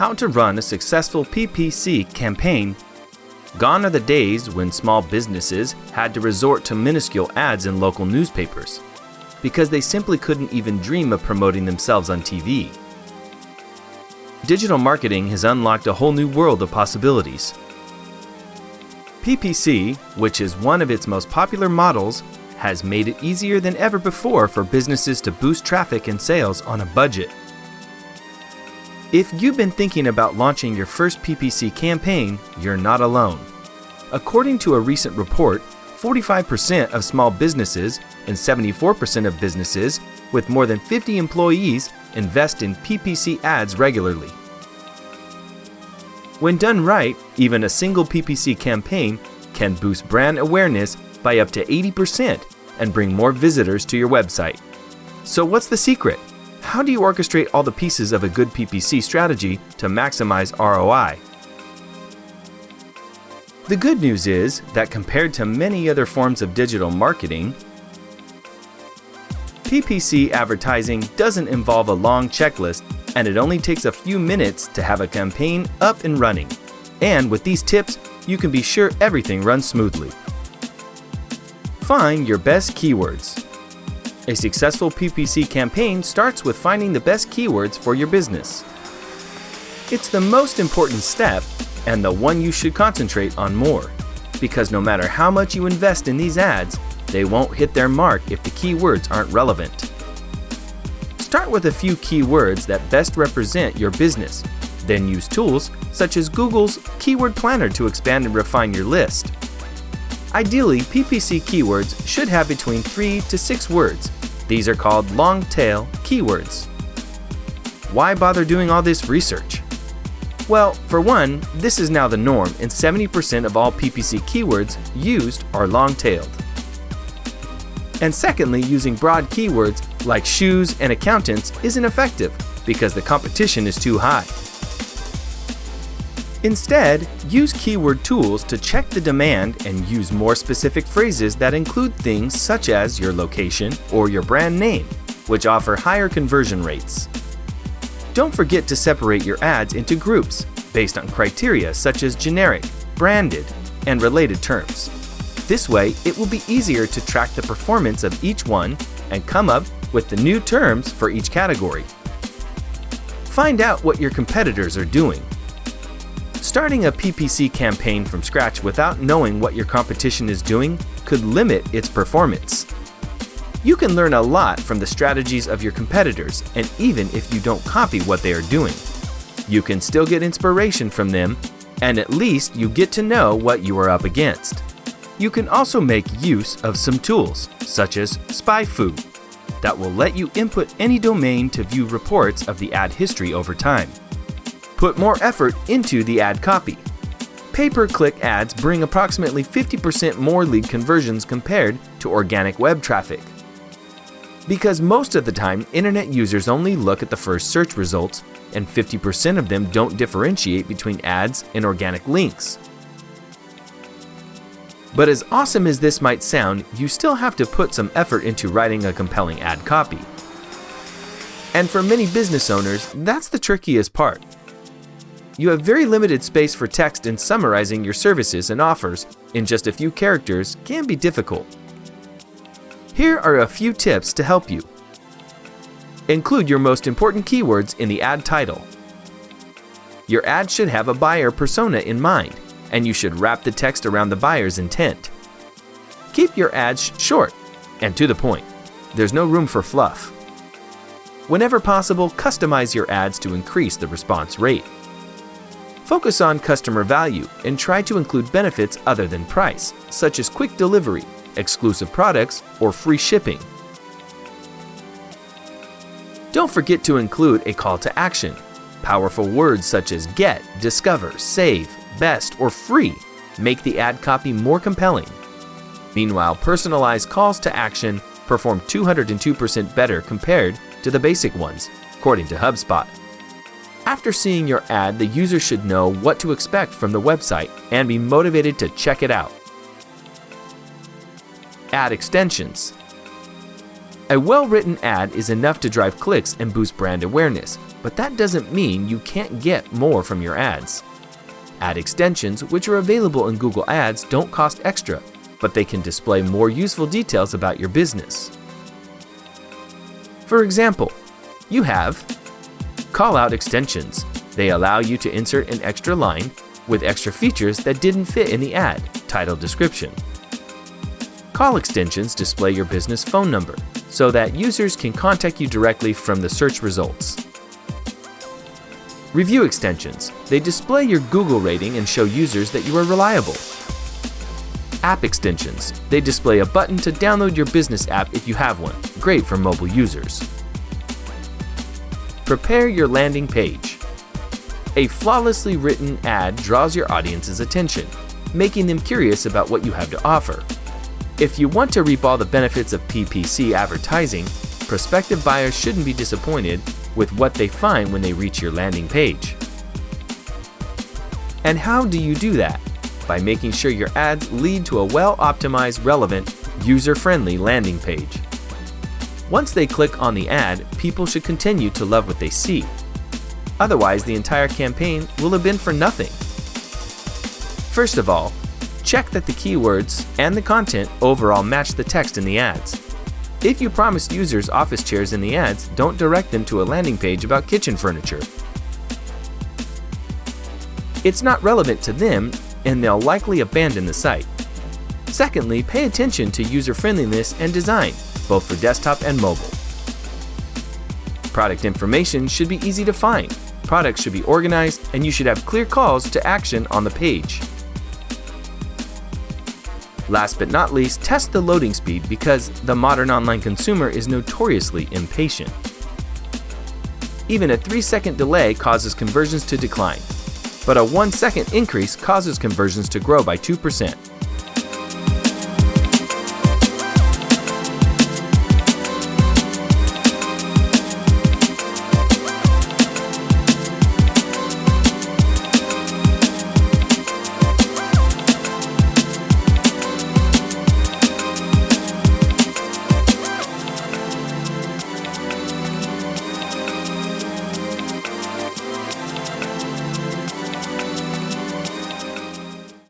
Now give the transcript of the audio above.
how to run a successful PPC campaign. Gone are the days when small businesses had to resort to minuscule ads in local newspapers because they simply couldn't even dream of promoting themselves on TV. Digital marketing has unlocked a whole new world of possibilities. PPC, which is one of its most popular models, has made it easier than ever before for businesses to boost traffic and sales on a budget. If you've been thinking about launching your first PPC campaign, you're not alone. According to a recent report, 45% of small businesses and 74% of businesses with more than 50 employees invest in PPC ads regularly. When done right, even a single PPC campaign can boost brand awareness by up to 80% and bring more visitors to your website. So what's the secret? How do you orchestrate all the pieces of a good PPC strategy to maximize ROI? The good news is that compared to many other forms of digital marketing, PPC advertising doesn't involve a long checklist, and it only takes a few minutes to have a campaign up and running. And with these tips, you can be sure everything runs smoothly. Find your best keywords. A successful PPC campaign starts with finding the best keywords for your business. It's the most important step and the one you should concentrate on more, because no matter how much you invest in these ads, they won't hit their mark if the keywords aren't relevant. Start with a few keywords that best represent your business, then use tools such as Google's Keyword Planner to expand and refine your list. Ideally, PPC keywords should have between 3 to 6 words. These are called long-tail keywords. Why bother doing all this research? Well, for one, this is now the norm, and 70% of all PPC keywords used are long-tailed. And secondly, using broad keywords like shoes and accountants isn't effective because the competition is too high. Instead, use keyword tools to check the demand and use more specific phrases that include things such as your location or your brand name, which offer higher conversion rates. Don't forget to separate your ads into groups based on criteria such as generic, branded, and related terms. This way, it will be easier to track the performance of each one and come up with the new terms for each category. Find out what your competitors are doing. Starting a PPC campaign from scratch without knowing what your competition is doing could limit its performance. You can learn a lot from the strategies of your competitors, and even if you don't copy what they are doing, you can still get inspiration from them, and at least you get to know what you are up against. You can also make use of some tools, such as SpyFu, that will let you input any domain to view reports of the ad history over time. Put more effort into the ad copy. Pay-per-click ads bring approximately 50% more lead conversions compared to organic web traffic. Because most of the time, internet users only look at the first search results, and 50% of them don't differentiate between ads and organic links. But as awesome as this might sound, you still have to put some effort into writing a compelling ad copy. And for many business owners, that's the trickiest part. You have very limited space for text, and summarizing your services and offers in just a few characters can be difficult. Here are a few tips to help you. Include your most important keywords in the ad title. Your ad should have a buyer persona in mind, and you should wrap the text around the buyer's intent. Keep your ads short and to the point. There's no room for fluff. Whenever possible, customize your ads to increase the response rate. Focus on customer value and try to include benefits other than price, such as quick delivery, exclusive products, or free shipping. Don't forget to include a call to action. Powerful words such as get, discover, save, best, or free make the ad copy more compelling. Meanwhile, personalized calls to action perform 202% better compared to the basic ones, according to HubSpot. After seeing your ad, the user should know what to expect from the website and be motivated to check it out. Ad extensions. A well-written ad is enough to drive clicks and boost brand awareness, but that doesn't mean you can't get more from your ads. Ad extensions, which are available in Google Ads, don't cost extra, but they can display more useful details about your business. For example, you have call-out extensions. They allow you to insert an extra line with extra features that didn't fit in the ad, title description. Call extensions display your business phone number so that users can contact you directly from the search results. Review extensions. They display your Google rating and show users that you are reliable. App extensions. They display a button to download your business app if you have one. Great for mobile users. Prepare your landing page. A flawlessly written ad draws your audience's attention, making them curious about what you have to offer. If you want to reap all the benefits of PPC advertising, prospective buyers shouldn't be disappointed with what they find when they reach your landing page. And how do you do that? By making sure your ads lead to a well-optimized, relevant, user-friendly landing page. Once they click on the ad, people should continue to love what they see. Otherwise, the entire campaign will have been for nothing. First of all, check that the keywords and the content overall match the text in the ads. If you promised users office chairs in the ads, don't direct them to a landing page about kitchen furniture. It's not relevant to them, and they'll likely abandon the site. Secondly, pay attention to user-friendliness and design, both for desktop and mobile. Product information should be easy to find. Products should be organized, and you should have clear calls to action on the page. Last but not least, test the loading speed because the modern online consumer is notoriously impatient. Even a 3-second delay causes conversions to decline, but a 1-second increase causes conversions to grow by 2%.